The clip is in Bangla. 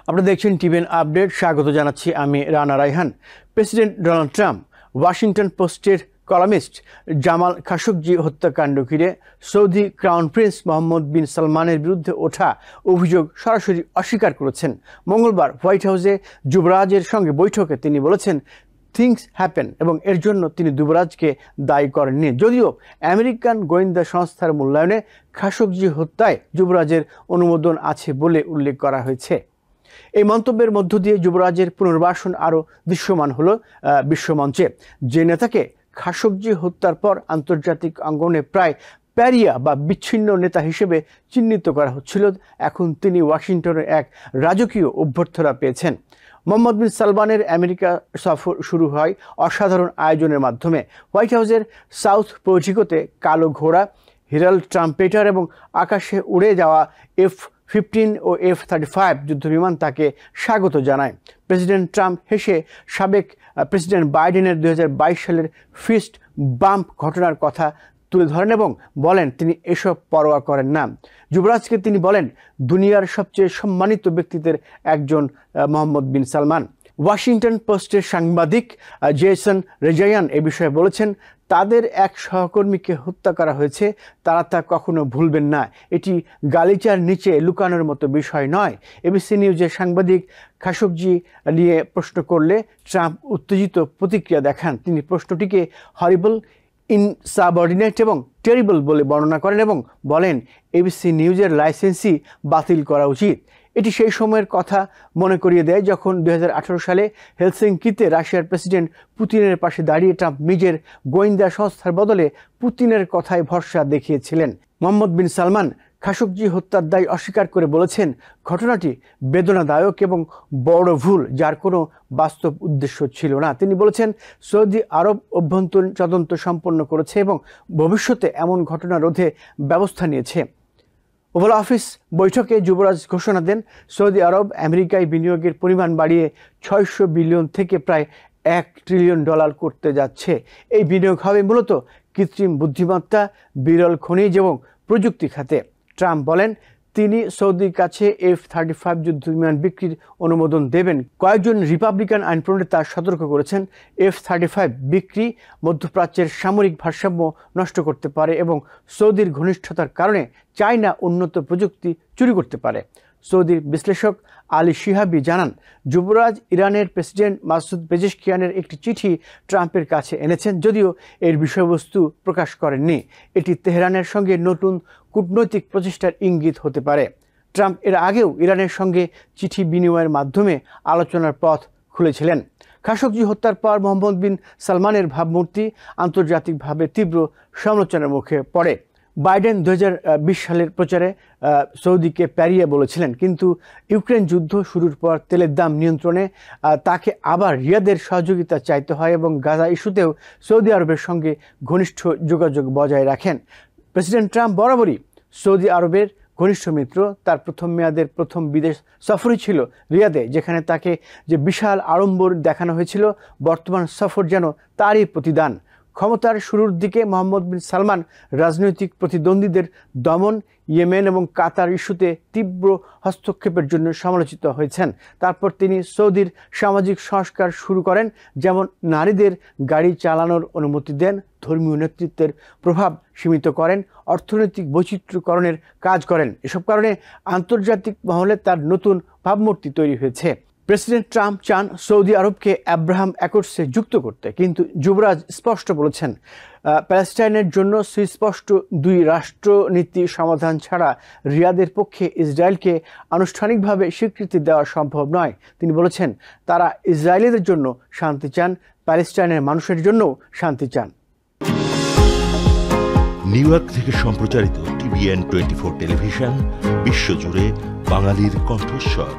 আপনারা দেখছেন টিভিএন আপডেট। স্বাগত জানাচ্ছি আমি Rana Raihan. President Donald Trump Washington পোস্টের কলামিস্ট জামাল খাশোগজি হত্যাকাণ্ড ঘিরে সৌদি ক্রাউন প্রিন্স মোহাম্মদ বিন সালমানের বিরুদ্ধে ওঠা অভিযোগ সরাসরি অস্বীকার করেছেন। মঙ্গলবার হোয়াইট হাউসে যুবরাজের সঙ্গে বৈঠকে তিনি বলেছেন থিংস হ্যাপেন এবং এর জন্য তিনি যুবরাজকে দায়ী করেননি। যদিও আমেরিকান গোয়েন্দা সংস্থার মূল্যায়নে খাশোগজি হত্যায় যুবরাজের অনুমোদন আছে বলে উল্লেখ করা হয়েছে। এই মন্তব্যের মধ্য দিয়ে যুবরাজের পুনর্বাসন আরও দৃশ্যমান হলো বিশ্বমঞ্চে। যে নেতাকে খাশোগজি হত্যার পর আন্তর্জাতিক অঙ্গনে প্রায় প্যারিয়া বা বিচ্ছিন্ন নেতা হিসেবে চিহ্নিত করা হচ্ছিল, এখন তিনি ওয়াশিংটনের এক রাজকীয় অভ্যর্থনা পেয়েছেন। মোহাম্মদ বিন সালমানের আমেরিকা সফর শুরু হয় অসাধারণ আয়োজনের মাধ্যমে। হোয়াইট হাউসের সাউথ পোর্টিকোতে কালো ঘোড়া, হিরাল্ড ট্রাম্পেটার এবং আকাশে উড়ে যাওয়া F-15 ও F-35 যুদ্ধবিমান তাকে স্বাগত জানায়। প্রেসিডেন্ট ট্রাম্প হেসে সাবেক প্রেসিডেন্ট বাইডেনের 2022 সালের ফিস্ট বাম্প ঘটনার কথা তুলে ধরেন এবং বলেন তিনি এসব পরোয়া করেন না। যুবরাজকে তিনি বলেন দুনিয়ার সবচেয়ে সম্মানিত ব্যক্তিদের একজন মোহাম্মদ বিন সালমান। ওয়াশিংটন পোস্টের সাংবাদিক জেসন রেজায়ান এ বিষয়ে বলেছেন তাদের এক সহকর্মীকে হত্যা করা হয়েছে, তারা তা কখনো ভুলবেন না। এটি গালিচার নিচে লুকানোর মতো বিষয় নয়। এবিসি নিউজের সাংবাদিক খাশোগজি নিয়ে প্রশ্ন করলে ট্রাম্প উত্তেজিত প্রতিক্রিয়া দেখান। তিনি প্রশ্নটিকে হরিবল, ইনসাবঅর্ডিনেট এবং টেরিবল বলে বর্ণনা করেন এবং বলেন এবিসি নিউজের লাইসেন্সই বাতিল করা উচিত। এটি সেই সময়ের কথা মনে করিয়ে দেয় যখন 2018 সালে হেলসিঙ্কিতে রাশিয়ার প্রেসিডেন্ট পুতিনের পাশে দাঁড়িয়ে ট্রাম্প নিজের গোয়েন্দা সংস্থার বদলে পুতিনের কথায় ভরসা দেখিয়েছিলেন। মোহাম্মদ বিন সালমান খাশোগজি হত্যার দায় অস্বীকার করে বলেছেন ঘটনাটি বেদনাদায়ক এবং বড় ভুল, যার কোনো বাস্তব উদ্দেশ্য ছিল না। তিনি বলেছেন সৌদি আরব অভ্যন্তরীণ তদন্ত সম্পন্ন করেছে এবং ভবিষ্যতে এমন ঘটনা রোধে ব্যবস্থা নিয়েছে। ওভাল অফিস বৈঠকে যুবরাজ ঘোষণা দেন সৌদি আরব আমেরিকায় বিনিয়োগের পরিমাণ বাড়িয়ে 600 বিলিয়ন থেকে প্রায় $1 ট্রিলিয়ন করতে যাচ্ছে। এই বিনিয়োগ হবে মূলত কৃত্রিম বুদ্ধিমত্তা, বিরল খনিজ এবং প্রযুক্তি খাতে। ট্রাম্প বলেন তিনি সৌদির কাছে F-35 যুদ্ধবিমান বিক্রির অনুমোদন দেবেন। কয়েকজন রিপাবলিকান আইন প্রণেতা সতর্ক করেছেন F-35 বিক্রি মধ্যপ্রাচ্যের সামরিক ভারসাম্য নষ্ট করতে পারে এবং সৌদির ঘনিষ্ঠতার কারণে চায়না উন্নত প্রযুক্তি চুরি করতে পারে। সৌদির বিশ্লেষক আলী শিহাবি জানান যুবরাজ ইরানের প্রেসিডেন্ট মাসুদ পেজেশকিয়ানের একটি চিঠি ট্রাম্পের কাছে এনেছেন, যদিও এর বিষয়বস্তু প্রকাশ করেননি। এটি তেহরানের সঙ্গে নতুন কূটনৈতিক প্রচেষ্টার ইঙ্গিত হতে পারে। ট্রাম্প এর আগেও ইরানের সঙ্গে চিঠি বিনিময়ের মাধ্যমে আলোচনার পথ খুলেছিলেন। খাশোগজি হত্যার পর মোহাম্মদ বিন সালমানের ভাবমূর্তি আন্তর্জাতিকভাবে তীব্র সমালোচনার মুখে পড়ে। বাইডেন 2020 সালের প্রচারে সৌদিকে প্যারিয়া বলেছিলেন, কিন্তু ইউক্রেন যুদ্ধ শুরুর পর তেলের দাম নিয়ন্ত্রণে তাকে আবার রিয়াদের সহযোগিতা চাইতে হয় এবং গাজা ইস্যুতেও সৌদি আরবের সঙ্গে ঘনিষ্ঠ যোগাযোগ বজায় রাখেন। প্রেসিডেন্ট ট্রাম্প বরাবরই সৌদি আরবের ঘনিষ্ঠ মিত্র। তার প্রথম মেয়াদের প্রথম বিদেশ সফরই ছিল রিয়াদে, যেখানে তাকে যে বিশাল আড়ম্বর দেখানো হয়েছিল, বর্তমান সফর যেন তারই প্রতিদান। ক্ষমতার শুরুর দিকে মোহাম্মদ বিন সালমান রাজনৈতিক প্রতিদ্বন্দ্বীদের দমন, ইয়েমেন এবং কাতার ইস্যুতে তীব্র হস্তক্ষেপের জন্য সমালোচিত হয়েছেন। তারপর তিনি সৌদির সামাজিক সংস্কার শুরু করেন, যেমন নারীদের গাড়ি চালানোর অনুমতি দেন, ধর্মীয় নেতৃত্বের প্রভাব সীমিত করেন, অর্থনৈতিক বৈচিত্র্যকরণের কাজ করেন। এসব কারণে আন্তর্জাতিক মহলে তার নতুন ভাবমূর্তি তৈরি হয়েছে। প্রেসিডেন্ট ট্রাম্প চান সৌদি আরবকে আব্রাহাম অ্যাকর্ডসে যুক্ত করতে, কিন্তু যুবরাজ স্পষ্ট বলেছেন প্যালেস্টাইনের জন্য সুস্পষ্ট দুই রাষ্ট্রনীতি সমাধান ছাড়া রিয়াদের পক্ষে ইসরায়েলকে আনুষ্ঠানিকভাবে স্বীকৃতি দেওয়া সম্ভব নয়। তিনি বলেছেন তারা ইসরায়েলিদের জন্য শান্তি চান, প্যালেস্টাইনের মানুষের জন্যও শান্তি চান। নিউ ইয়র্ক থেকে সম্প্রচারিত TVN 24 টেলিভিশন বিশ্বজুড়ে বাঙালির কণ্ঠস্বর।